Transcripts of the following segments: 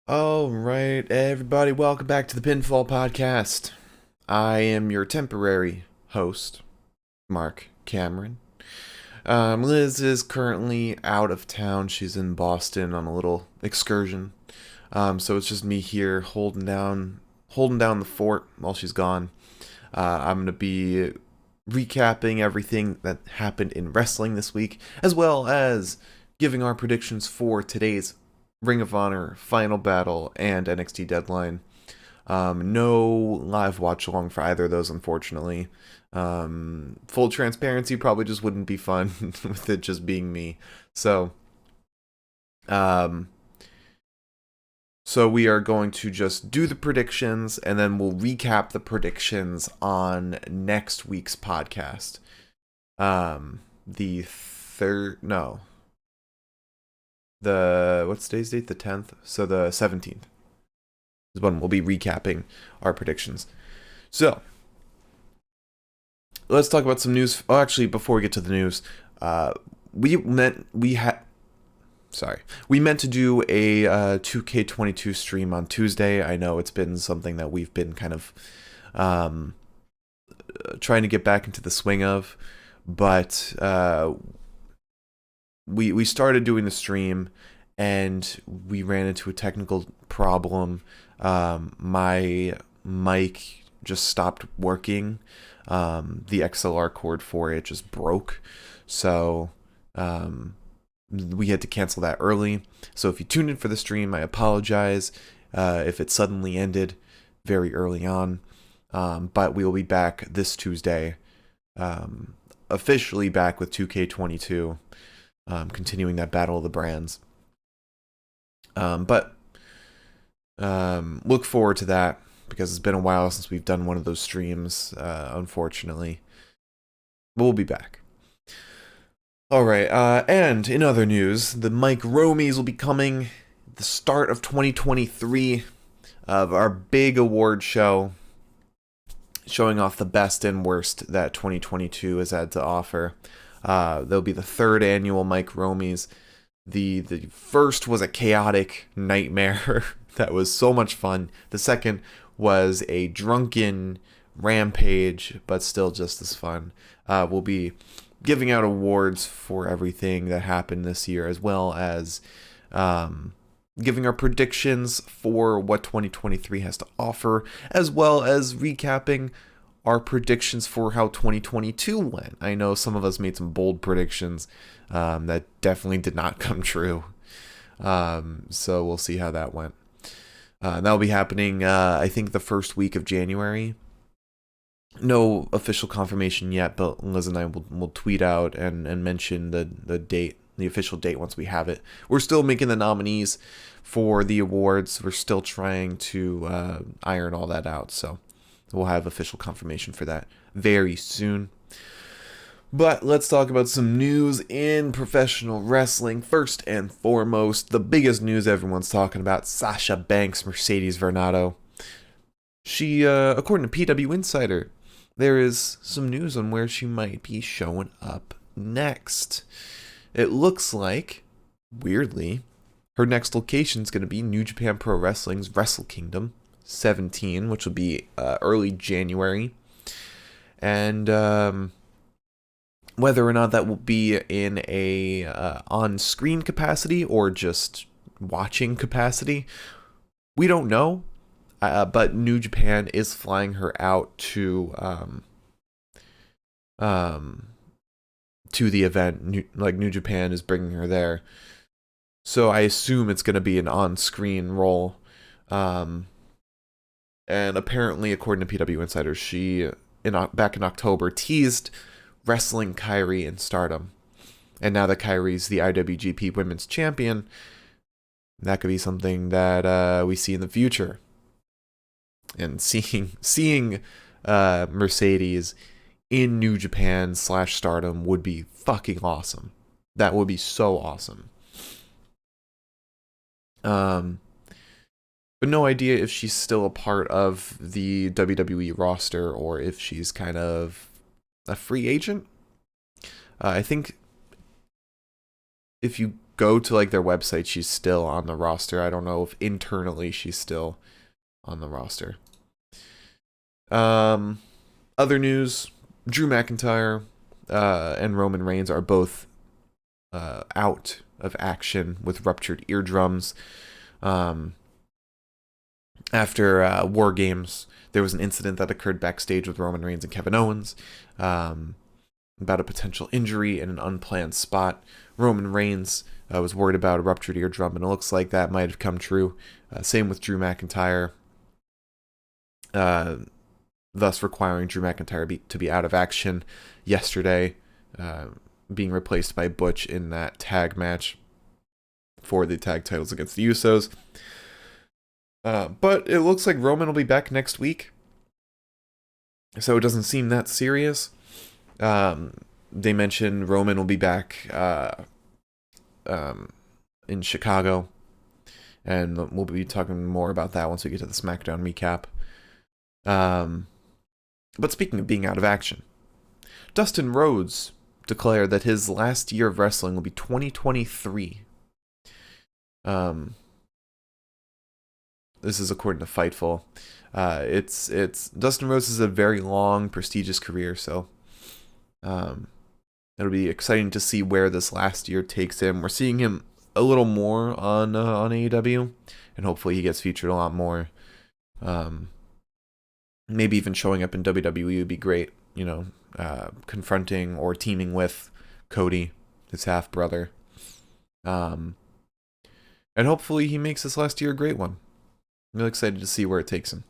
All right, everybody, welcome back to the Pinfall Podcast. I am your temporary host, Mark Cameron. Liz is currently out of town. She's in Boston on a little excursion. So it's just me here holding down the fort while she's gone. I'm gonna be recapping everything that happened in wrestling this week, as well as giving our predictions for today's Ring of Honor Final Battle and NXT Deadline. No live watch along for either of those, unfortunately. Full transparency, probably just wouldn't be fun with it just being me. So, um, so we are going to just do the predictions, and then we'll recap the predictions on next week's podcast. The third, no, what's today's date? The 10th. So the 17th is when we'll be recapping our predictions. So let's talk about some news. Oh, actually, before we get to the news, we meant to do a 2K22 stream on Tuesday. I know it's been something that we've been kind of trying to get back into the swing of, but we started doing the stream and we ran into a technical problem. My mic just stopped working. The XLR cord for it just broke. So we had to cancel that early. So if you tuned in for the stream, I apologize if it suddenly ended very early on. But we will be back this Tuesday, officially back with 2K22. Continuing that battle of the brands. But look forward to that because it's been a while since we've done one of those streams, unfortunately. But we'll be back. Alright, and in other news, the Mike Romies will be coming at the start of 2023 of our big award show, showing off the best and worst that 2022 has had to offer. There'll be the third annual Mike Romies. The first was a chaotic nightmare that was so much fun. The second was a drunken rampage, but still just as fun. We'll be giving out awards for everything that happened this year, as well as giving our predictions for what 2023 has to offer, as well as recapping our predictions for how 2022 went. I know some of us made some bold predictions that definitely did not come true. So we'll see how that went. That'll be happening, I think, the first week of January. No official confirmation yet, but Liz and I will tweet out and mention the date, the official date once we have it. We're still making the nominees for the awards. We're still trying to iron all that out, so we'll have official confirmation for that very soon. But let's talk about some news in professional wrestling. First and foremost, the biggest news everyone's talking about, Sasha Banks, Mercedes Varnado. She, according to PW Insider, there is some news on where she might be showing up next. It looks like, weirdly, her next location is going to be New Japan Pro Wrestling's Wrestle Kingdom 17, which will be early January. And whether or not that will be in a on-screen capacity or just watching capacity, we don't know. But New Japan is flying her out to the event. New Japan is bringing her there. So I assume it's going to be an on-screen role. And apparently, according to PW Insider, she back in October teased wrestling Kairi in Stardom. And now that Kairi's the IWGP Women's Champion, that could be something that we see in the future. And seeing Mercedes in New Japan / Stardom would be fucking awesome. That would be so awesome. But no idea if she's still a part of the WWE roster or if she's kind of a free agent. I think if you go to like their website, she's still on the roster. I don't know if internally she's still on the roster. Other news: Drew McIntyre and Roman Reigns are both out of action with ruptured eardrums. After War Games, there was an incident that occurred backstage with Roman Reigns and Kevin Owens about a potential injury in an unplanned spot. Roman Reigns was worried about a ruptured eardrum, and it looks like that might have come true. Same with Drew McIntyre, thus requiring Drew McIntyre to be out of action yesterday, being replaced by Butch in that tag match for the tag titles against the Usos. But it looks like Roman will be back next week, so it doesn't seem that serious. They mentioned Roman will be back in Chicago, and we'll be talking more about that once we get to the SmackDown recap. But speaking of being out of action, Dustin Rhodes declared that his last year of wrestling will be 2023. This is according to Fightful. It's Dustin Rhodes has a very long, prestigious career, so it'll be exciting to see where this last year takes him. We're seeing him a little more on AEW, and hopefully he gets featured a lot more. Maybe even showing up in WWE would be great. You know, confronting or teaming with Cody, his half brother. And hopefully he makes this last year a great one. I'm really excited to see where it takes him.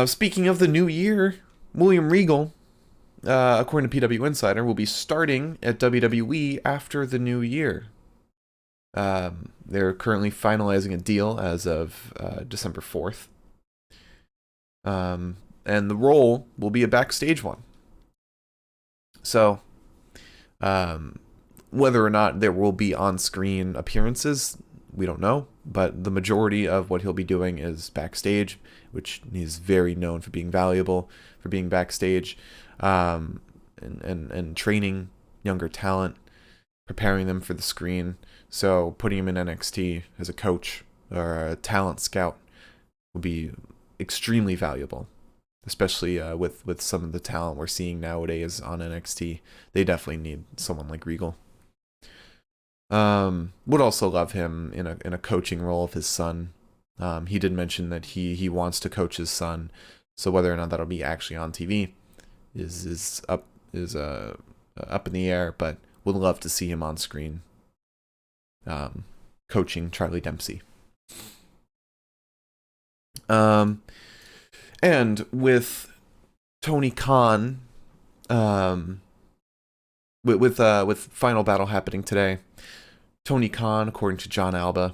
Speaking of the new year, William Regal, according to PW Insider, will be starting at WWE after the new year. They're currently finalizing a deal as of December 4th. And the role will be a backstage one. So, whether or not there will be on-screen appearances, we don't know, but the majority of what he'll be doing is backstage, which he's very known for being valuable, for being backstage, and training younger talent, preparing them for the screen. So putting him in NXT as a coach or a talent scout will be extremely valuable, especially with some of the talent we're seeing nowadays on NXT. They definitely need someone like Regal. Would also love him in a coaching role of his son. He did mention that he wants to coach his son, so whether or not that'll be actually on TV is up in the air, but would love to see him on screen coaching Charlie Dempsey. And with Tony Khan, with Final Battle happening today, Tony Khan, according to John Alba,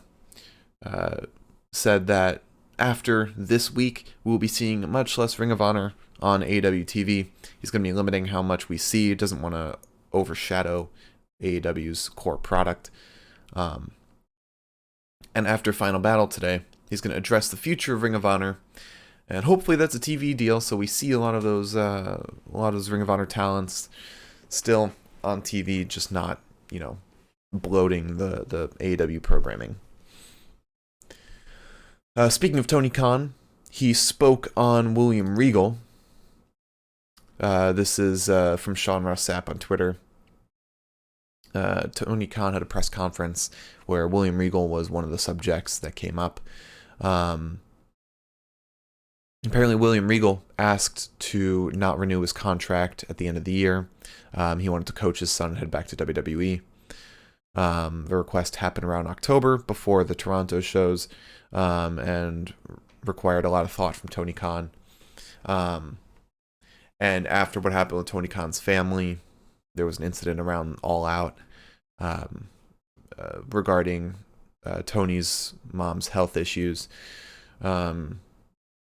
said that after this week, we'll be seeing much less Ring of Honor on AEW TV. He's going to be limiting how much we see. He doesn't want to overshadow AEW's core product. And after Final Battle today, he's going to address the future of Ring of Honor. And hopefully that's a TV deal, so we see a lot of those Ring of Honor talents still on TV, just not, bloating the AEW programming. Speaking of Tony Khan, he spoke on William Regal. This is from Sean Ross Sapp on Twitter. Tony Khan had a press conference where William Regal was one of the subjects that came up. Apparently, William Regal asked to not renew his contract at the end of the year. He wanted to coach his son and head back to WWE. The request happened around October before the Toronto shows, and required a lot of thought from Tony Khan. And after what happened with Tony Khan's family, there was an incident around All Out regarding Tony's mom's health issues.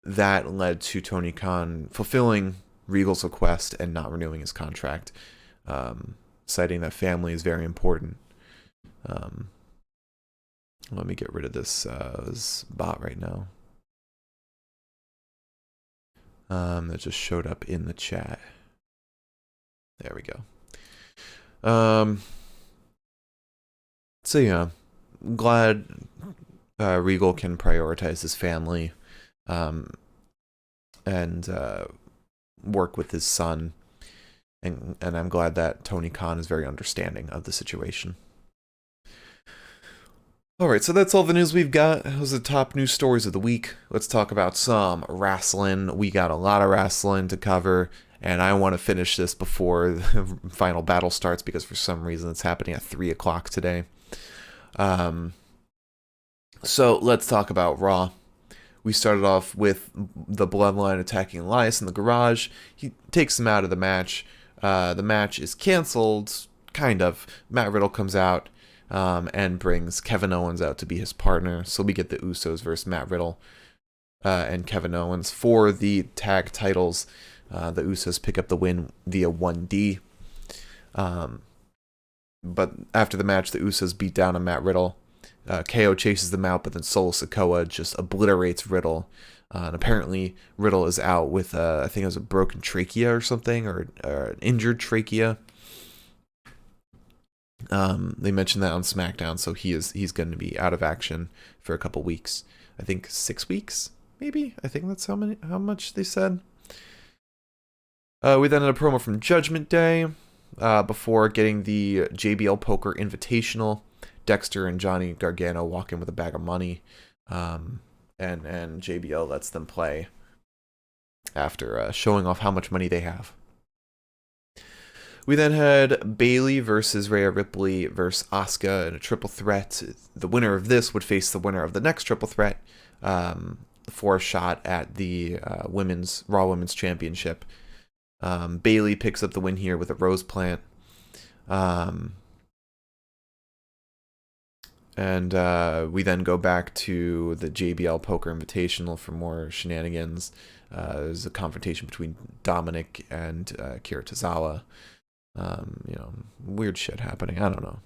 That led to Tony Khan fulfilling Regal's request and not renewing his contract, citing that family is very important. Let me get rid of this bot right now. That just showed up in the chat. There we go. So yeah, glad Regal can prioritize his family, um, and work with his son, and I'm glad that Tony Khan is very understanding of the situation. Alright, so that's all the news we've got. Those are the top news stories of the week. Let's talk about some wrestling. We got a lot of wrestling to cover, and I want to finish this before the final battle starts because for some reason it's happening at 3 o'clock today. So let's talk about Raw. We started off with the Bloodline attacking Elias in the garage. He takes him out of the match. The match is canceled, kind of. Matt Riddle comes out and brings Kevin Owens out to be his partner. So we get the Usos versus Matt Riddle and Kevin Owens for the tag titles. The Usos pick up the win via 1D. But after the match, the Usos beat down on Matt Riddle. KO chases them out, but then Solo Sikoa just obliterates Riddle. And apparently, Riddle is out with, I think it was a broken trachea or something, or an injured trachea. They mentioned that on SmackDown, so he's going to be out of action for a couple weeks. I think 6 weeks, maybe. I think that's how much they said. We then had a promo from Judgment Day before getting the JBL Poker Invitational. Dexter and Johnny Gargano walk in with a bag of money, and JBL lets them play after showing off how much money they have. We then had Bayley versus Rhea Ripley versus Asuka in a triple threat. The winner of this would face the winner of the next triple threat for a shot at the Raw Women's Championship. Bayley picks up the win here with a rose plant. And we then go back to the JBL Poker Invitational for more shenanigans. There's a confrontation between Dominic and Kira Tozawa. Weird shit happening. I don't know.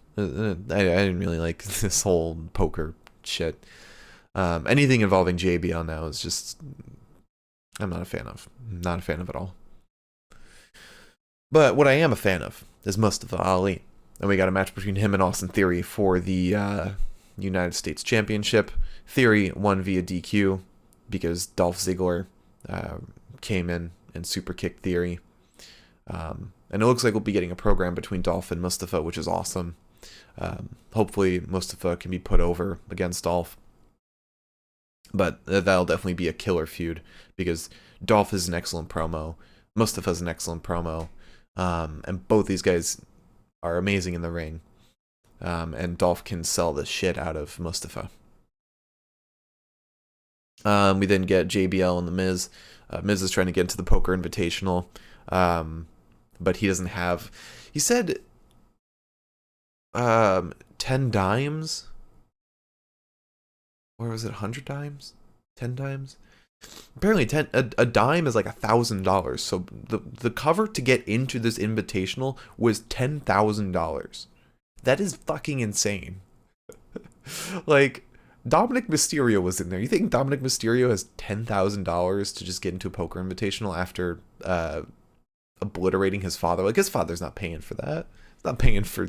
I didn't really like this whole poker shit. Anything involving JBL now is just... I'm not a fan of. Not a fan of at all. But what I am a fan of is Mustafa Ali. And we got a match between him and Austin Theory for the United States Championship. Theory won via DQ because Dolph Ziggler came in and super kicked Theory. And it looks like we'll be getting a program between Dolph and Mustafa, which is awesome. Hopefully Mustafa can be put over against Dolph. But that'll definitely be a killer feud because Dolph is an excellent promo. Mustafa's an excellent promo. And both these guys are amazing in the ring. And Dolph can sell the shit out of Mustafa. We then get JBL and The Miz. Miz is trying to get into the Poker Invitational. But he doesn't have... He said 10 dimes? Or was it 100 dimes? 10 dimes? Apparently a dime is like $1,000. So the cover to get into this invitational was $10,000. That is fucking insane. Like, Dominic Mysterio was in there. You think Dominic Mysterio has $10,000 to just get into a poker invitational after obliterating his father? Like, his father's not paying for that. He's not paying for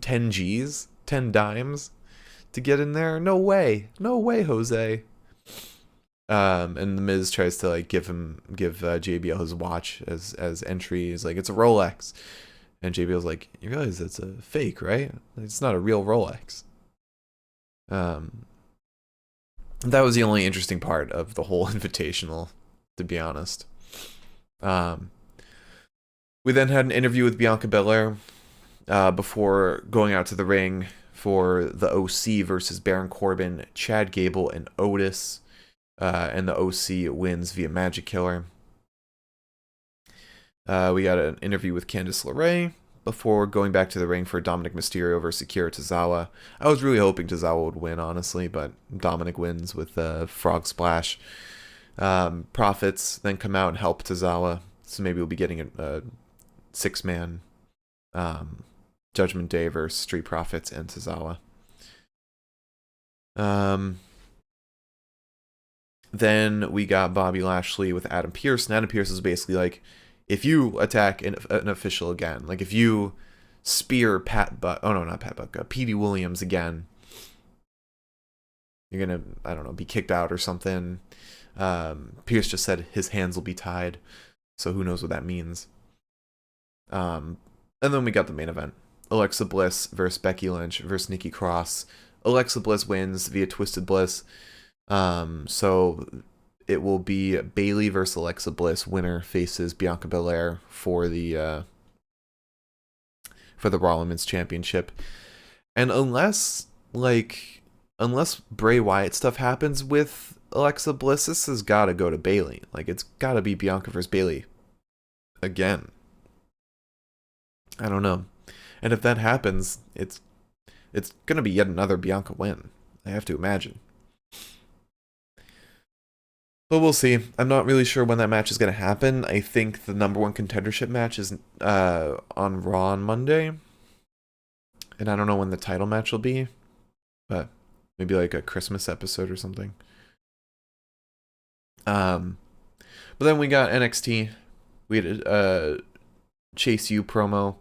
10 G's, 10 dimes to get in there. No way. No way, Jose. And The Miz tries to like give JBL his watch as entry. He's like, it's a Rolex, and JBL's like, you realize it's a fake, right? It's not a real Rolex. That was the only interesting part of the whole invitational, to be honest. We then had an interview with Bianca Belair before going out to the ring for the OC versus Baron Corbin, Chad Gable, and Otis. And the OC wins via Magic Killer. We got an interview with Candice LeRae before going back to the ring for Dominic Mysterio versus Akira Tozawa. I was really hoping Tozawa would win, honestly, but Dominic wins with a frog splash. Profits then come out and help Tozawa, so maybe we'll be getting a 6-man Judgment Day versus Street Profits and Tozawa. Then we got Bobby Lashley with Adam Pearce, and Adam Pearce is basically like, if you attack an official again, like if you spear Pat Buck. Oh no, not Pat Buck. Petey Williams again. You're gonna, I don't know, be kicked out or something. Pierce just said his hands will be tied, so who knows what that means. And then we got the main event: Alexa Bliss versus Becky Lynch versus Nikki Cross. Alexa Bliss wins via Twisted Bliss. So it will be Bayley versus Alexa Bliss. Winner faces Bianca Belair for the Raw Women's Championship. And unless Bray Wyatt stuff happens with Alexa Bliss, this has got to go to Bayley. Like, it's got to be Bianca versus Bayley again. I don't know. And if that happens, it's going to be yet another Bianca win, I have to imagine. But we'll see. I'm not really sure when that match is going to happen. I think the number one contendership match is on Raw on Monday. And I don't know when the title match will be. But maybe like a Christmas episode or something. But then we got NXT. We had a Chase U promo.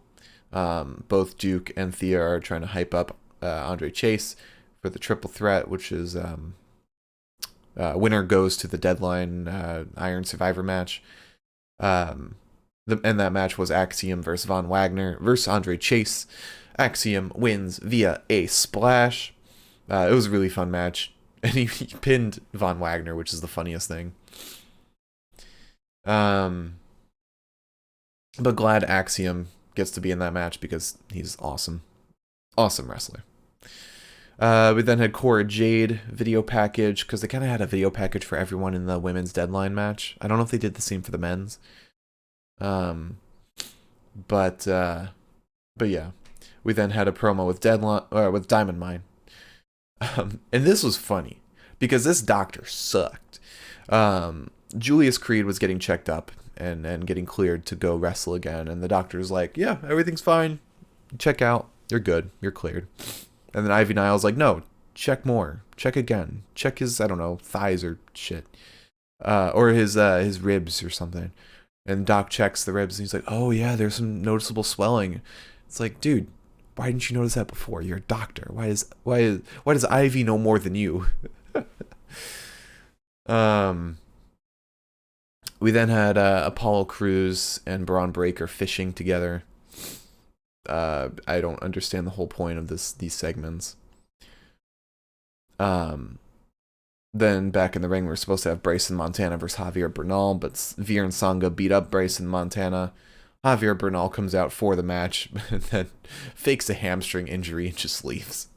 Both Duke and Thea are trying to hype up Andre Chase for the triple threat, which is winner goes to the Deadline Iron Survivor match. And that match was Axiom versus Von Wagner versus Andre Chase. Axiom wins via a splash. It was a really fun match. And he pinned Von Wagner, which is the funniest thing. But glad Axiom gets to be in that match because he's awesome. Awesome wrestler. We then had Cora Jade video package, because they kind of had a video package for everyone in the women's Deadline match. I don't know if they did the same for the men's. But yeah. We then had a promo with with Diamond Mine. And this was funny, because this doctor sucked. Julius Creed was getting checked up and getting cleared to go wrestle again, and the doctor's like, yeah, everything's fine. Check out. You're good. You're cleared. And then Ivy Nile's like, no, check more. Check again. Check his, I don't know, thighs or shit. Or his ribs or something. And Doc checks the ribs and he's like, oh yeah, there's some noticeable swelling. It's like, dude, why didn't you notice that before? You're a doctor. Why does Ivy know more than you? We then had Apollo Crews and Braun Breaker fishing together. I don't understand the whole point of these segments. Then back in the ring, we're supposed to have Bryson Montana versus Javier Bernal, but Veer and Sangha beat up Bryson Montana. Javier Bernal comes out for the match, and then fakes a hamstring injury and just leaves.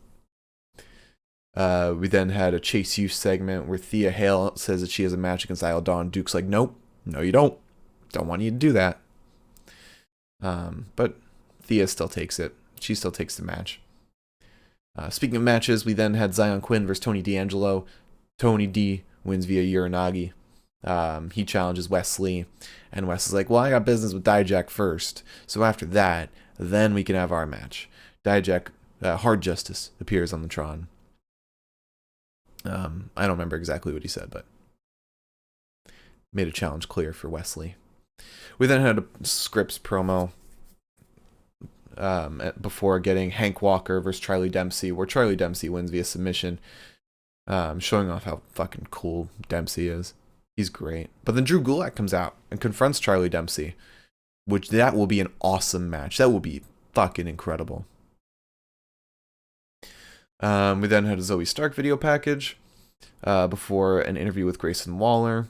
We then had a Chase U segment where Thea Hale says that she has a match against Isla Dawn. Duke's like, nope, no you don't. Don't want you to do that. But Thea still takes it. She still takes the match. Speaking of matches, we then had Zion Quinn versus Tony D'Angelo. Tony D wins via Uranagi. He challenges Wesley, and Wes is like, well, I got business with Dijak first, so after that, then we can have our match. Dijak, Hard Justice, appears on the Tron. I don't remember exactly what he said, but made a challenge clear for Wesley. We then had a Scripps promo before getting Hank Walker versus Charlie Dempsey, where Charlie Dempsey wins via submission, showing off how fucking cool Dempsey is. He's great. But then Drew Gulak comes out and confronts Charlie Dempsey, which that will be an awesome match. That will be fucking incredible. We then had a Zoe Stark video package before an interview with Grayson Waller.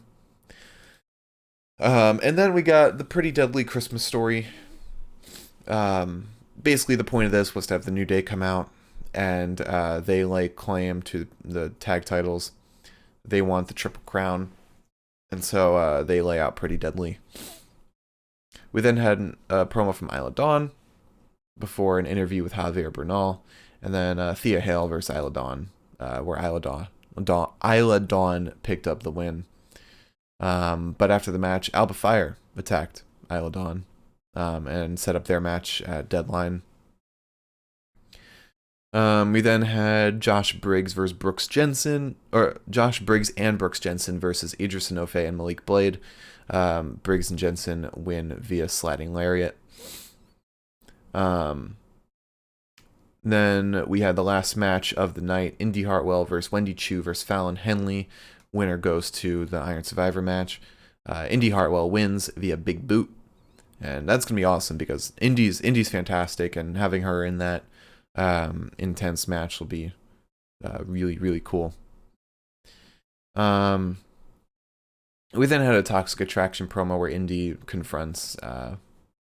And then we got the Pretty Deadly Christmas Story. Basically, the point of this was to have the New Day come out, and they lay claim to the tag titles. They want the Triple Crown, and so they lay out Pretty Deadly. We then had a promo from Isla Dawn before an interview with Javier Bernal, and then Thea Hale versus Isla Dawn, where Isla Dawn picked up the win. But after the match, Alba Fire attacked Isla Dawn and set up their match at Deadline. We then had Josh Briggs versus Brooks Jensen, or Josh Briggs and Brooks Jensen versus Idris Enofe and Malik Blade. Briggs and Jensen win via sliding lariat. Then we had the last match of the night, Indy Hartwell versus Wendy Chu versus Fallon Henley. Winner goes to the Iron Survivor match. Indy Hartwell wins via big boot. And that's going to be awesome because Indy's fantastic, and having her in that intense match will be really, really cool. We then had a Toxic Attraction promo where Indy confronts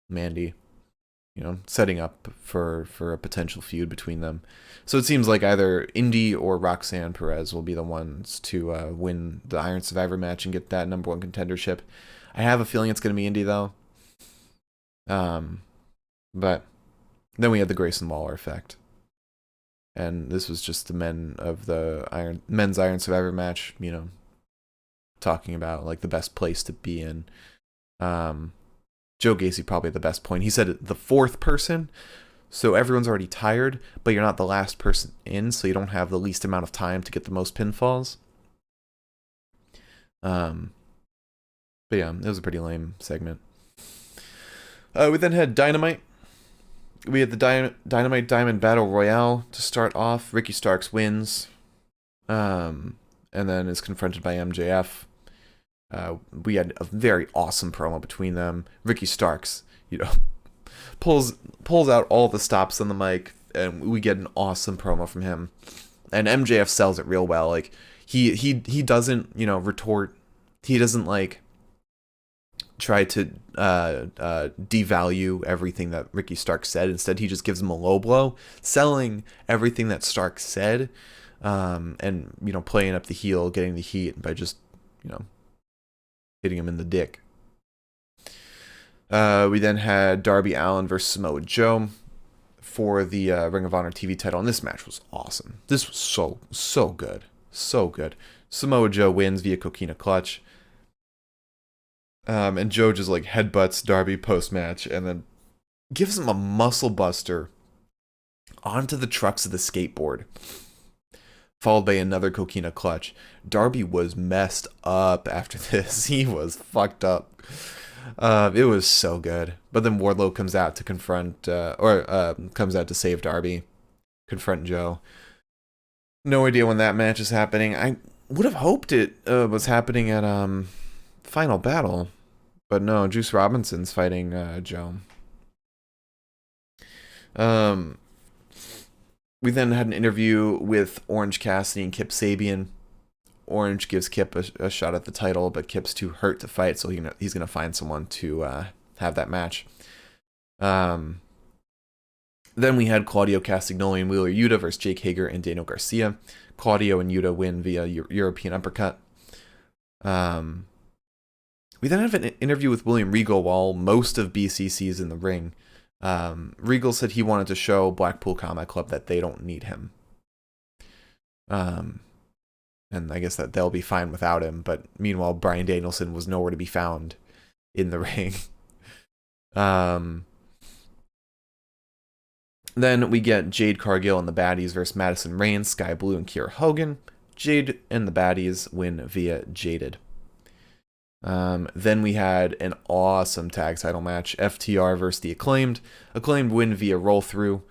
Mandy, setting up for a potential feud between them. So it seems like either Indy or Roxanne Perez will be the ones to win the Iron Survivor match and get that number one contendership. I have a feeling it's going to be Indy, though. But then we had the Grayson Waller effect. And this was just the men's Iron Survivor match, talking about like the best place to be in. Joe Gacy probably at the best point. He said the fourth person, so everyone's already tired, but you're not the last person in, so you don't have the least amount of time to get the most pinfalls. But yeah, it was a pretty lame segment. We then had Dynamite. We had the Dynamite Diamond Battle Royale to start off. Ricky Starks wins, and then is confronted by MJF. We had a very awesome promo between them. Ricky Starks, pulls out all the stops on the mic, and we get an awesome promo from him. And MJF sells it real well. Like he doesn't retort. He doesn't like try to devalue everything that Ricky Starks said. Instead, he just gives him a low blow, selling everything that Starks said, and playing up the heel, getting the heat by just hitting him in the dick. We then had Darby Allin versus Samoa Joe for the Ring of Honor TV title, and this match was awesome. This was so good. So good. Samoa Joe wins via Coquina Clutch. And Joe just like headbutts Darby post-match and then gives him a muscle buster onto the trucks of the skateboard, followed by another Coquina Clutch. Darby was messed up after this. He was fucked up. It was so good. But then Wardlow comes out to confront, comes out to save Darby, confront Joe. No idea when that match is happening. I would have hoped it was happening at Final Battle, but no, Juice Robinson's fighting Joe. We then had an interview with Orange Cassidy and Kip Sabian. Orange gives Kip a shot at the title, but Kip's too hurt to fight, so he's going to find someone to have that match. Then we had Claudio Castagnoli and Wheeler Yuta versus Jake Hager and Daniel Garcia. Claudio and Yuta win via European uppercut. We then have an interview with William Regal while most of BCC is in the ring. Regal said he wanted to show Blackpool Combat Club that they don't need him. And I guess that they'll be fine without him. But meanwhile, Bryan Danielson was nowhere to be found in the ring. Then we get Jade Cargill and the Baddies versus Madison Rayne, Sky Blue, and Kiera Hogan. Jade and the Baddies win via Jaded. Then we had an awesome tag title match, FTR versus the Acclaimed. Acclaimed win via roll through.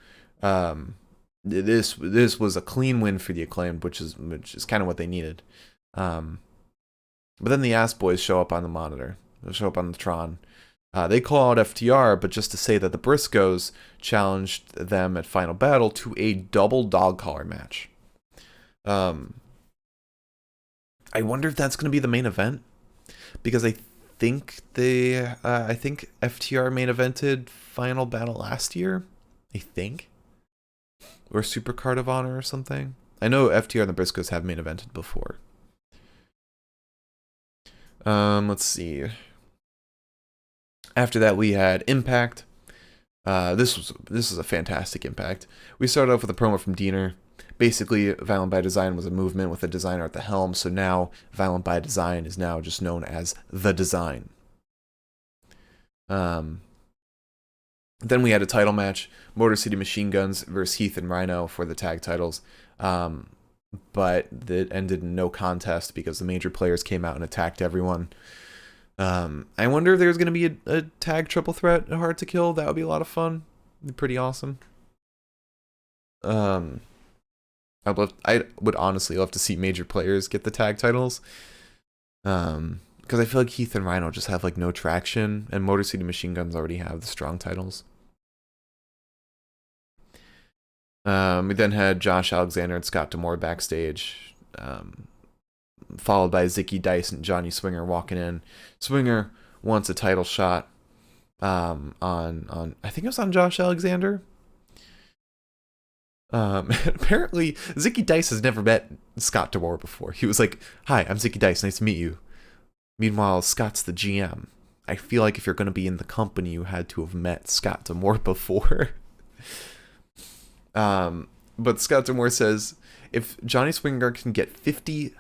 This was a clean win for the Acclaimed, which is kind of what they needed. But then the Ass Boys show up on the monitor. They show up on the Tron. They call out FTR, but just to say that the Briscoes challenged them at Final Battle to a double dog collar match. I wonder if that's going to be the main event, because I think FTR main evented Final Battle last year. I think, or Supercard of Honor or something. I know FTR and the Briscoes have main evented before. Let's see. After that, we had Impact. This was a fantastic Impact. We started off with a promo from Diener. Basically, Violent by Design was a movement with a designer at the helm, so now Violent by Design is now just known as The Design. Then we had a title match, Motor City Machine Guns versus Heath and Rhino for the tag titles. But it ended in no contest because the major players came out and attacked everyone. I wonder if there's going to be a tag triple threat, Hard to Kill. That would be a lot of fun. It'd be pretty awesome. Um, I would honestly love to see major players get the tag titles. Because I feel like Heath and Rhino just have like no traction, and Motor City Machine Guns already have the strong titles. We then had Josh Alexander and Scott D'Amore backstage, followed by Zicky Dice and Johnny Swinger walking in. Swinger wants a title shot on I think it was on Josh Alexander. Apparently, Zicky Dice has never met Scott D'Amore before. He was like, "Hi, I'm Zicky Dice. Nice to meet you." Meanwhile, Scott's the GM. I feel like if you're going to be in the company, you had to have met Scott D'Amore before. But Scott D'Amore says if Johnny Swinger can get 50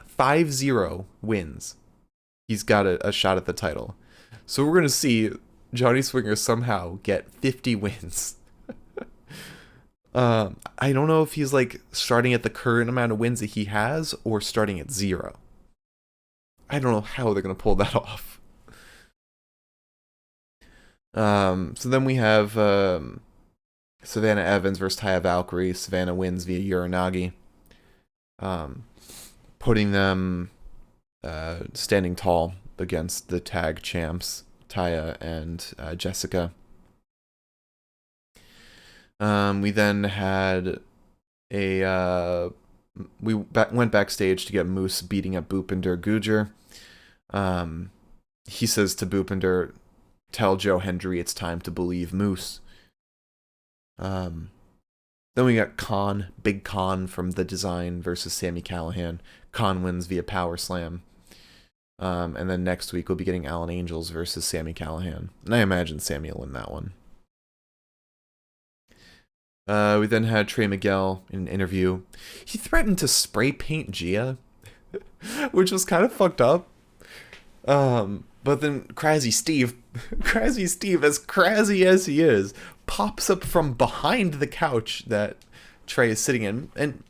wins, he's got a shot at the title. So we're going to see Johnny Swinger somehow get 50 wins. I don't know if he's like starting at the current amount of wins that he has or starting at 0. I don't know how they're going to pull that off. So then we have Savannah Evans versus Taya Valkyrie. Savannah wins via Uranagi, putting them standing tall against the tag champs, Taya and Jessica. We then had went backstage to get Moose beating up Bhupinder Gujar. He says to Bhupinder, "Tell Joe Hendry it's time to believe Moose." Then we got Big Khan from The Design versus Sami Callihan. Khan wins via Power Slam. And then next week we'll be getting Alan Angels versus Sami Callihan. And I imagine Sami will win that one. We then had Trey Miguel in an interview. He threatened to spray paint Gia, which was kind of fucked up. But then Crazy Steve, as crazy as he is, pops up from behind the couch that Trey is sitting in. And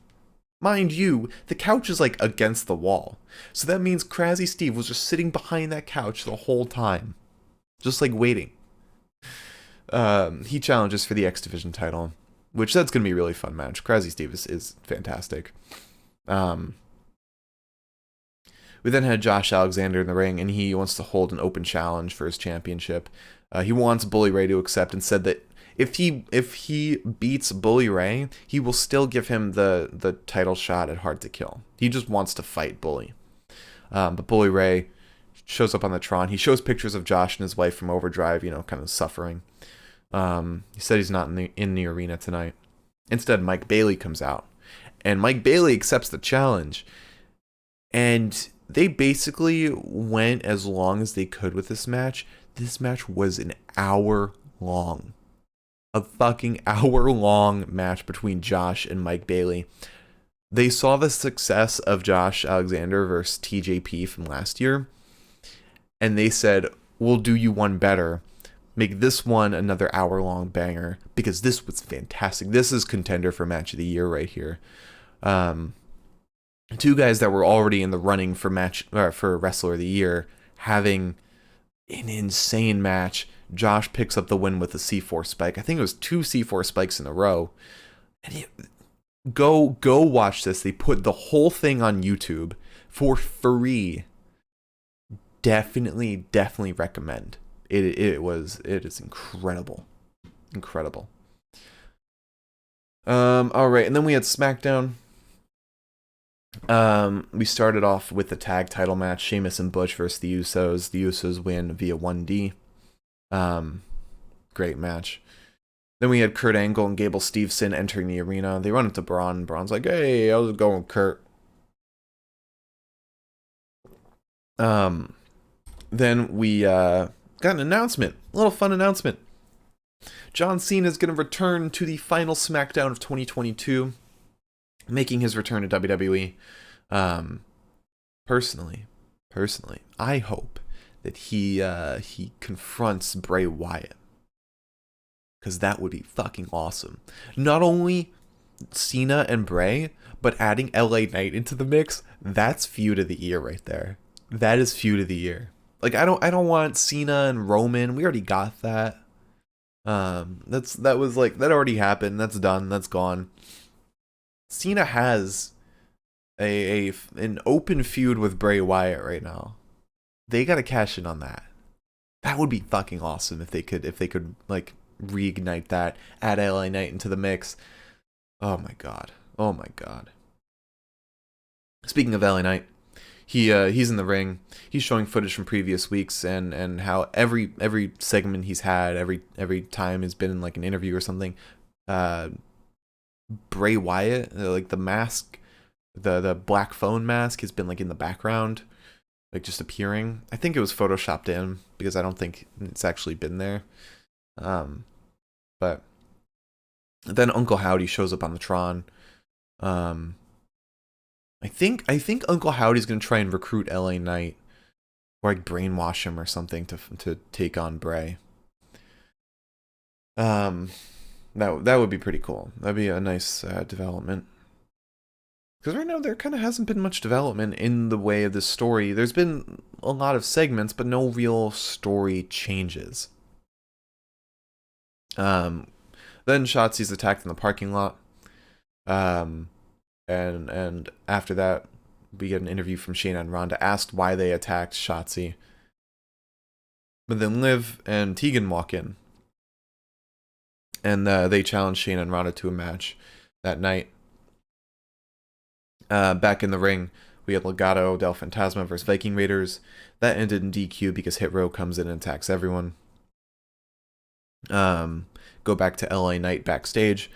mind you, the couch is like against the wall. So that means Crazy Steve was just sitting behind that couch the whole time. Just like waiting. He challenges for the X Division title, which that's going to be a really fun match. Crazy Steve is fantastic. We then had Josh Alexander in the ring, and he wants to hold an open challenge for his championship. He wants Bully Ray to accept and said that if he beats Bully Ray, he will still give him the title shot at Hard to Kill. He just wants to fight Bully. But Bully Ray shows up on the Tron. He shows pictures of Josh and his wife from Overdrive, kind of suffering. He said he's not in the arena tonight. Instead, Mike Bailey comes out, and Mike Bailey accepts the challenge. And they basically went as long as they could with this match. This match was an hour long. A fucking hour-long match between Josh and Mike Bailey. They saw the success of Josh Alexander versus TJP from last year, and they said, "We'll do you one better. Make this one another hour-long banger, because this was fantastic. This is contender for match of the year right here." Two guys that were already in the running for Wrestler of the Year having an insane match. Josh picks up the win with a C4 spike. I think it was 2 C4 spikes in a row. And go watch this. They put the whole thing on YouTube for free. Definitely recommend. It is incredible. All right, and then we had SmackDown. We started off with the tag title match, Sheamus and Butch versus the Usos. The Usos win via 1D. Great match. Then we had Kurt Angle and Gable Steveson entering the arena. They run into Braun. Braun's like, "Hey, how's it going, Kurt?" Then we got an announcement. A little fun announcement. John Cena is going to return to the final SmackDown of 2022. Making his return to WWE. Personally, I hope that he confronts Bray Wyatt, because that would be fucking awesome. Not only Cena and Bray, but adding LA Knight into the mix. That's feud of the year right there. That is feud of the year. Like I don't want Cena and Roman. We already got that. That already happened. That's done. That's gone. Cena has an open feud with Bray Wyatt right now. They gotta cash in on that. That would be fucking awesome if they could like reignite that, add LA Knight into the mix. Oh my god. Oh my god. Speaking of LA Knight, he's in the ring. He's showing footage from previous weeks and how every segment he's had, every time has been in like an interview or something. Bray Wyatt, like the mask, the black phone mask has been like in the background, like just appearing. I think it was photoshopped in because I don't think it's actually been there. But then Uncle Howdy shows up on the Tron. I think Uncle Howdy's gonna try and recruit LA Knight or like brainwash him or something to take on Bray. That would be pretty cool. That'd be a nice development. Because right now there kind of hasn't been much development in the way of this story. There's been a lot of segments, but no real story changes. Then Shotzi's attacked in the parking lot. And after that, we get an interview from Shayna and Ronda asked why they attacked Shotzi. But then Liv and Tegan walk in. And they challenge Shayna and Ronda to a match that night. Back in the ring, we had Legado del Fantasma versus Viking Raiders. That ended in DQ because Hit Row comes in and attacks everyone. Go back to LA Knight backstage.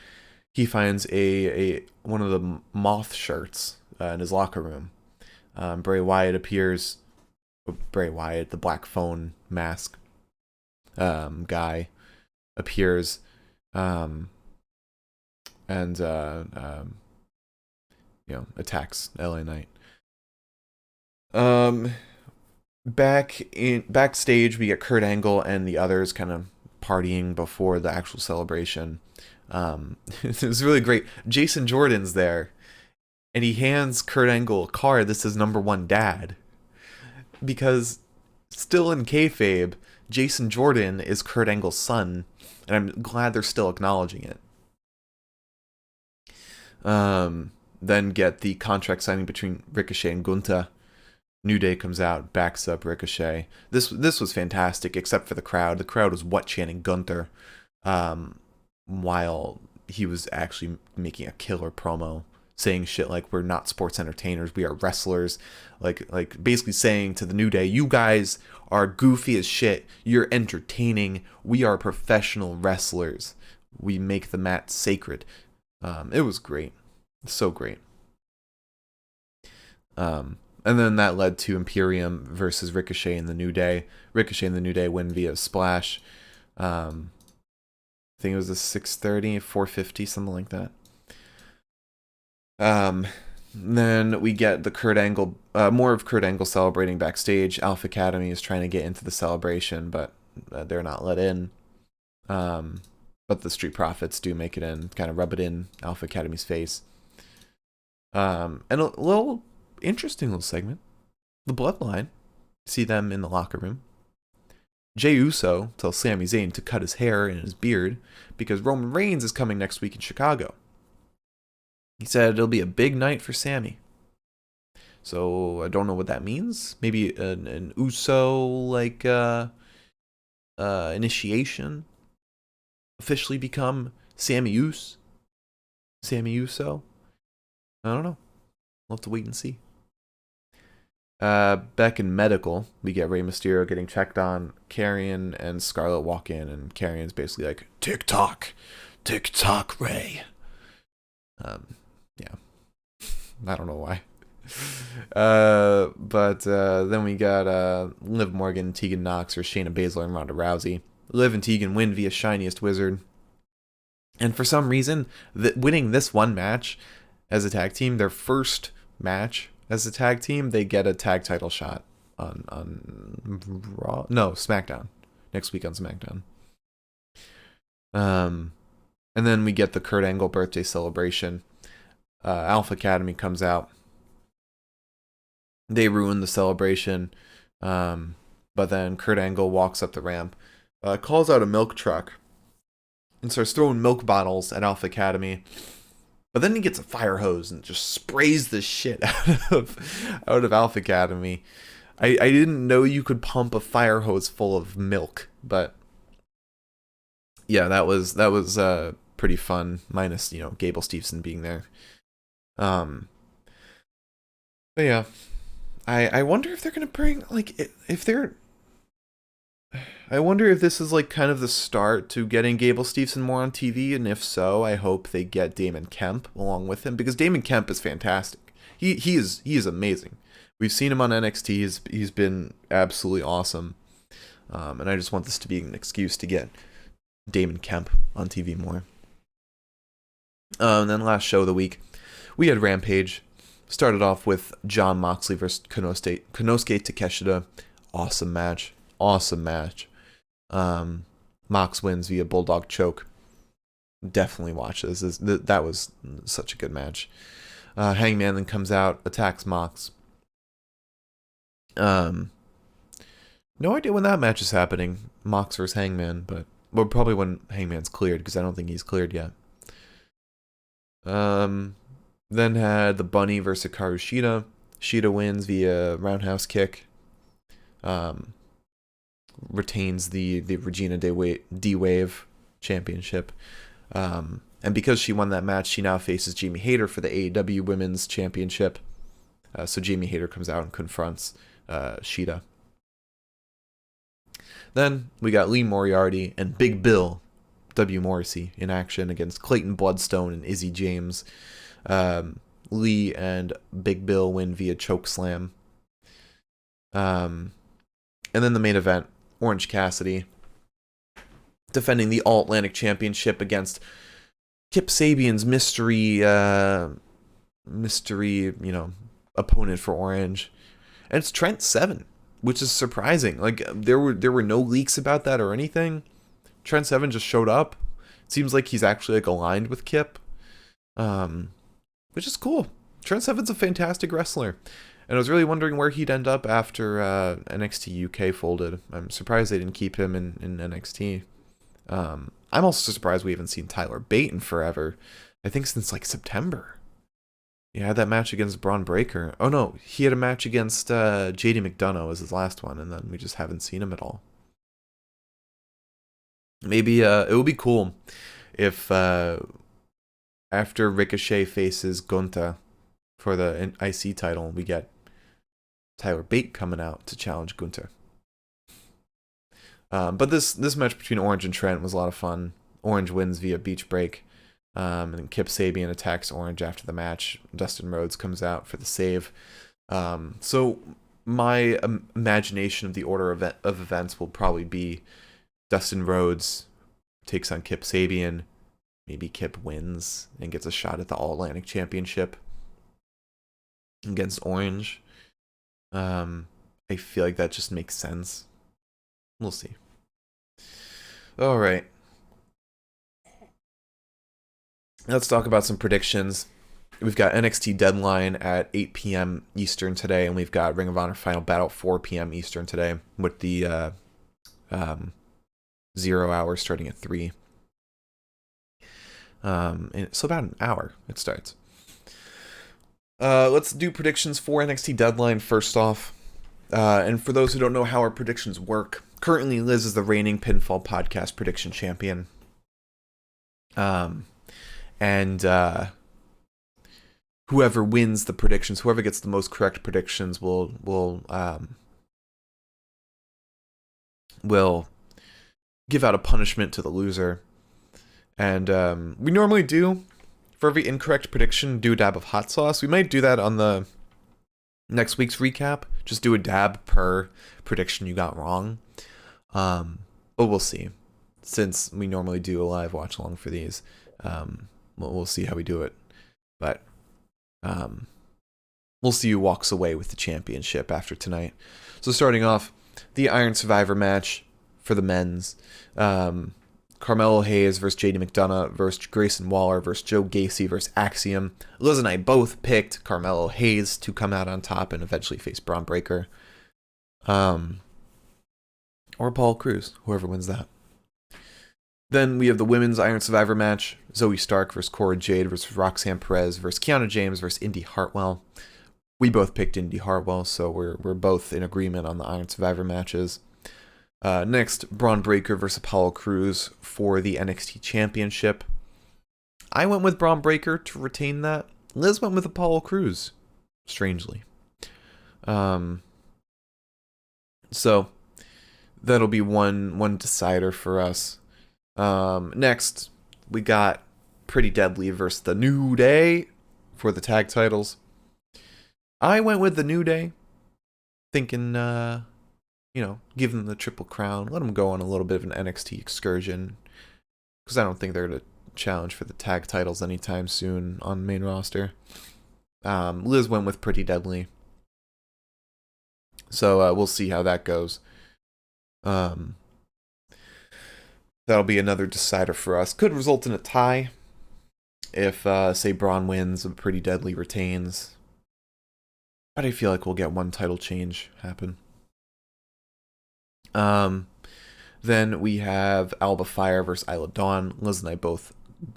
He finds a one of the moth shirts in his locker room. Bray Wyatt appears. Bray Wyatt, the black phone mask guy, appears. And attacks LA Knight. Backstage, we get Kurt Angle and the others kind of partying before the actual celebration. It was really great. Jason Jordan's there, and he hands Kurt Angle a card that says #1 Dad, because still in kayfabe, Jason Jordan is Kurt Angle's son, and I'm glad they're still acknowledging it. Then get the contract signing between Ricochet and Gunther. New Day comes out, backs up Ricochet. This was fantastic, except for the crowd. The crowd was chanting Gunther, while he was actually making a killer promo, saying shit like, "We're not sports entertainers, we are wrestlers." Like basically saying to the New Day, "You guys are goofy as shit. You're entertaining. We are professional wrestlers. We make the mat sacred." It was great. So great. And then that led to Imperium versus Ricochet and the New Day. Ricochet and the New Day win via splash. I think it was a 630, 450, something like that. Then we get the Kurt Angle, more of Kurt Angle celebrating backstage. Alpha Academy is trying to get into the celebration, but they're not let in. But the Street Profits do make it in, kind of rub it in Alpha Academy's face. And a little interesting little segment. The Bloodline. See them in the locker room. Jey Uso tells Sami Zayn to cut his hair and his beard because Roman Reigns is coming next week in Chicago. He said it'll be a big night for Sami. So I don't know what that means. Maybe an Uso like initiation. Officially become Sami Uso. I don't know. We'll have to wait and see. Back in medical, we get Rey Mysterio getting checked on. Karrion and Scarlett walk in, and Karrion's basically like, "Tick tock, Rey." Yeah, I don't know why. But then we got Liv Morgan, Tegan Nox, or Shayna Baszler and Ronda Rousey. Liv and Tegan win via Shiniest Wizard. And for some reason, winning this one match as a tag team, their first match as a tag team, they get a tag title shot on Raw. No, SmackDown. Next week on SmackDown. And then we get the Kurt Angle birthday celebration. Alpha Academy comes out. They ruin the celebration. But then Kurt Angle walks up the ramp, calls out a milk truck, and starts throwing milk bottles at Alpha Academy. But then he gets a fire hose and just sprays the shit out of Alpha Academy. I didn't know you could pump a fire hose full of milk, but yeah, that was pretty fun. Minus Gable Steveson being there. But yeah, I wonder if they're gonna bring if they're. I wonder if this is like kind of the start to getting Gable Steveson more on TV, and if so, I hope they get Damon Kemp along with him, because Damon Kemp is fantastic. He is amazing. We've seen him on NXT. He's been absolutely awesome, and I just want this to be an excuse to get Damon Kemp on TV more. And then last show of the week, we had Rampage. Started off with Jon Moxley versus Konosuke Takeshita. Awesome match. Mox wins via Bulldog choke. Definitely watch this. That was such a good match. Hangman then comes out, attacks Mox. No idea when that match is happening, Mox versus Hangman, but probably when Hangman's cleared, because I don't think he's cleared yet. Then had the Bunny versus Hikaru Shida. Shida wins via roundhouse kick. Retains the Regina D-Wave championship. And because she won that match, she now faces Jamie Hayter for the AEW Women's Championship. So Jamie Hayter comes out and confronts Shida. Then we got Lee Moriarty and Big Bill W. Morrissey in action against Clayton Bloodstone and Izzy James. Lee and Big Bill win via chokeslam. And then the main event, Orange Cassidy defending the All-Atlantic Championship against Kip Sabian's mystery, opponent for Orange. And it's Trent Seven, which is surprising. Like, there were no leaks about that or anything. Trent Seven just showed up. It seems like he's actually aligned with Kip. Which is cool. Trent Seven's a fantastic wrestler. And I was really wondering where he'd end up after NXT UK folded. I'm surprised they didn't keep him in NXT. I'm also surprised we haven't seen Tyler Bate in forever. I think since September. He had that match against Braun Breaker. Oh no, he had a match against JD McDonough as his last one, and then we just haven't seen him at all. Maybe it would be cool if after Ricochet faces Gunta for the IC title, we get Tyler Bate coming out to challenge Gunter. But this match between Orange and Trent was a lot of fun. Orange wins via beach break. And Kip Sabian attacks Orange after the match. Dustin Rhodes comes out for the save. So my imagination of the order of events will probably be Dustin Rhodes takes on Kip Sabian. Maybe Kip wins and gets a shot at the All-Atlantic Championship against Orange. I feel like that just makes sense. We'll see. All right. Let's talk about some predictions. We've got NXT Deadline at 8 p.m. Eastern today, and we've got Ring of Honor Final Battle at 4 p.m. Eastern today, with the 0 hour starting at 3. And so about an hour it starts. Let's do predictions for NXT Deadline first off. And for those who don't know how our predictions work, currently Liz is the reigning Pinfall Podcast prediction champion. And whoever wins the predictions, whoever gets the most correct predictions will give out a punishment to the loser. And we normally do, for every incorrect prediction, do a dab of hot sauce. We might do that on the next week's recap. Just do a dab per prediction you got wrong. But we'll see. Since we normally do a live watch along for these, we'll see how we do it. But we'll see who walks away with the championship after tonight. So starting off, the Iron Survivor match for the men's. Carmelo Hayes versus JD McDonough versus Grayson Waller versus Joe Gacy versus Axiom. Liz and I both picked Carmelo Hayes to come out on top and eventually face Braun Breaker. Or Paul Cruz, whoever wins that. Then we have the women's Iron Survivor match. Zoe Stark versus Cora Jade versus Roxanne Perez versus Kiana James versus Indy Hartwell. We both picked Indy Hartwell, so we're both in agreement on the Iron Survivor matches. Next, Braun Breaker versus Apollo Crews for the NXT Championship. I went with Braun Breaker to retain that. Liz went with Apollo Crews, strangely. So that'll be one decider for us. Next, we got Pretty Deadly versus the New Day for the tag titles. I went with the New Day, thinking, give them the Triple Crown, let them go on a little bit of an NXT excursion, because I don't think they're going to challenge for the tag titles anytime soon on the main roster. Liz went with Pretty Deadly, so we'll see how that goes. That'll be another decider for us. Could result in a tie if, say, Braun wins and Pretty Deadly retains. But I feel like we'll get one title change happen. Then we have Alba Fire versus Isla Dawn. Liz and I both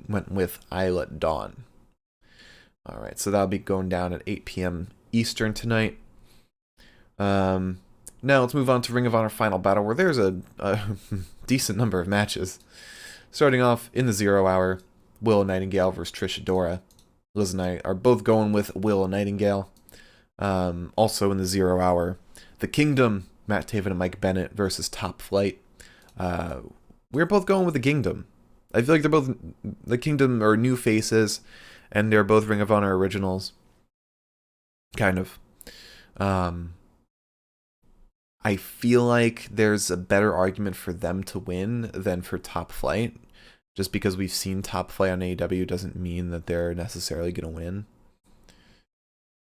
went with Isla Dawn. Alright, so that'll be going down at 8 p.m. Eastern tonight. Now let's move on to Ring of Honor Final Battle, where there's a decent number of matches. Starting off in the 0 hour, Willow Nightingale versus Trish Adora. Liz and I are both going with Willow Nightingale. Also in the 0 hour, The Kingdom, Matt Taven and Mike Bennett versus Top Flight. We're both going with The Kingdom. I feel like they're both, The Kingdom are new faces, and they're both Ring of Honor originals. Kind of. I feel like there's a better argument for them to win than for Top Flight. Just because we've seen Top Flight on AEW doesn't mean that they're necessarily going to win.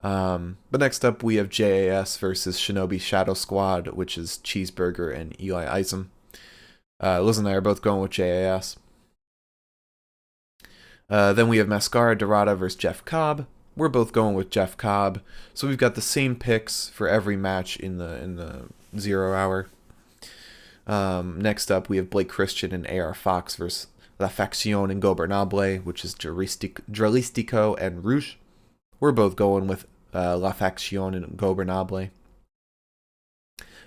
But next up, we have JAS versus Shinobi Shadow Squad, which is Cheeseburger and Eli Isom. Liz and I are both going with JAS. Then we have Mascara Dorada versus Jeff Cobb. We're both going with Jeff Cobb. So we've got the same picks for every match in the 0 hour. Next up, we have Blake Christian and AR Fox versus La Facción Ingobernable, which is Dralistico and Rouge. We're both going with La Facción Ingobernable.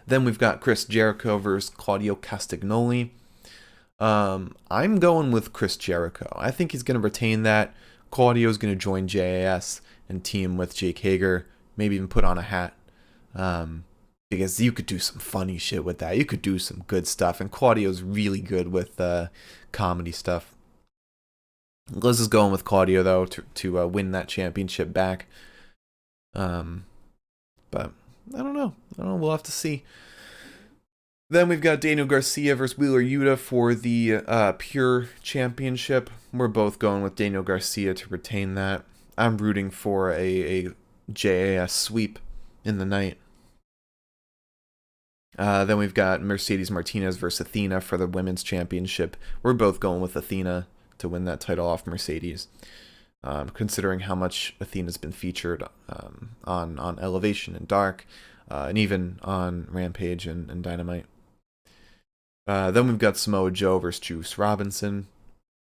Then we've got Chris Jericho versus Claudio Castagnoli. I'm going with Chris Jericho. I think he's going to retain that. Claudio's going to join JAS and team with Jake Hager. Maybe even put on a hat. Because you could do some funny shit with that. You could do some good stuff. And Claudio's really good with comedy stuff. Liz is going with Claudio, though, to win that championship back. But I don't know. We'll have to see. Then we've got Daniel Garcia versus Wheeler Yuta for the Pure Championship. We're both going with Daniel Garcia to retain that. I'm rooting for a JAS sweep in the night. Then we've got Mercedes Martinez versus Athena for the Women's Championship. We're both going with Athena to win that title off Mercedes. Considering how much Athena's been featured on Elevation and Dark, and even on Rampage and Dynamite. Then we've got Samoa Joe versus Juice Robinson.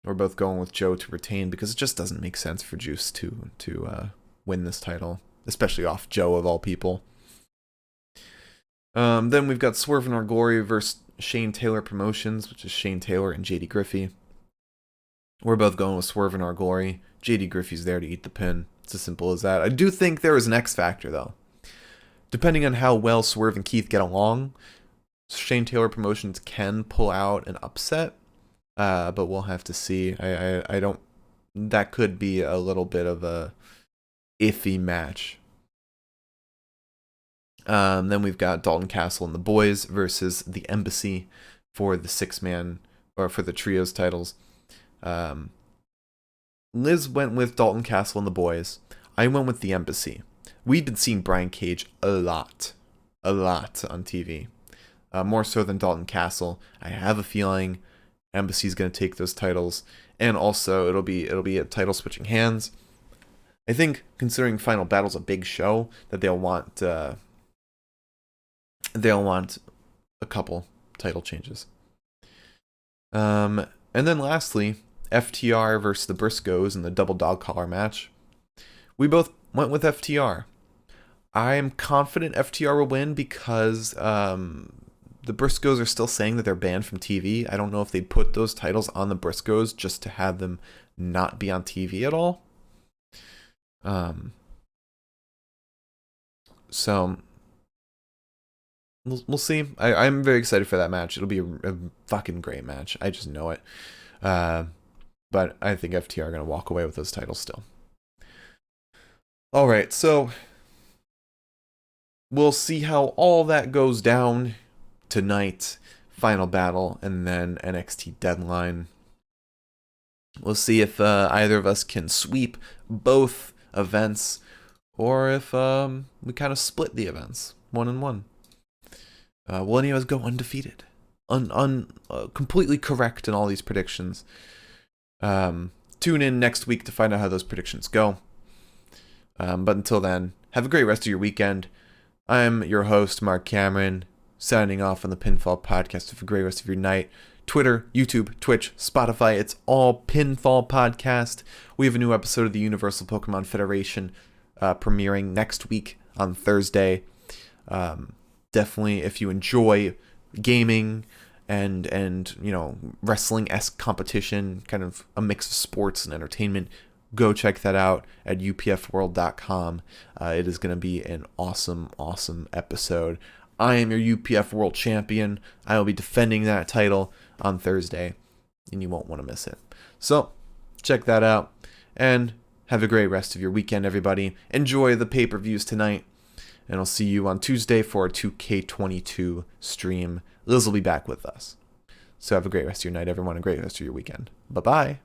We're both going with Joe to retain because it just doesn't make sense for Juice to win this title, especially off Joe of all people. Then we've got Swerve in Our Glory versus Shane Taylor Promotions, which is Shane Taylor and JD Griffey. We're both going with Swerve in Our Glory. JD Griffey's there to eat the pin. It's as simple as that. I do think there is an X factor, though. Depending on how well Swerve and Keith get along, Shane Taylor Promotions can pull out an upset, but we'll have to see. I don't. That could be a little bit of a iffy match. Then we've got Dalton Castle and the Boys versus the Embassy for the 6-man or for the trios titles. Liz went with Dalton Castle and the Boys. I went with the Embassy. We've been seeing Brian Cage a lot on TV. More so than Dalton Castle. I have a feeling Embassy's going to take those titles, and also it'll be a title switching hands. I think considering Final Battle's a big show, that they'll want a couple title changes. And then lastly, FTR versus the Briscoes in the double dog collar match. We both went with FTR. I am confident FTR will win because the Briscoes are still saying that they're banned from TV. I don't know if they put those titles on the Briscoes just to have them not be on TV at all. So we'll see. I'm very excited for that match. It'll be a fucking great match. I just know it. But I think FTR are going to walk away with those titles still. All right, so we'll see how all that goes down tonight. Final battle, and then NXT Deadline. We'll see if either of us can sweep both events, or if we kind of split the events, 1-1. Will any of us go undefeated? Completely correct in all these predictions. Tune in next week to find out how those predictions go. But until then, have a great rest of your weekend. I'm your host, Mark Cameron, signing off on the Pinfall Podcast. Have a great rest of your night. Twitter, YouTube, Twitch, Spotify, it's all Pinfall Podcast. We have a new episode of the Universal Pokemon Federation premiering next week on Thursday. Definitely, if you enjoy gaming and you know, wrestling-esque competition, kind of a mix of sports and entertainment, go check that out at upfworld.com. It is going to be an awesome, awesome episode. I am your UPF World Champion. I will be defending that title on Thursday, and you won't want to miss it. So, check that out, and have a great rest of your weekend, everybody. Enjoy the pay-per-views tonight, and I'll see you on Tuesday for a 2K22 stream. Liz will be back with us. So have a great rest of your night, everyone, and a great rest of your weekend. Bye-bye.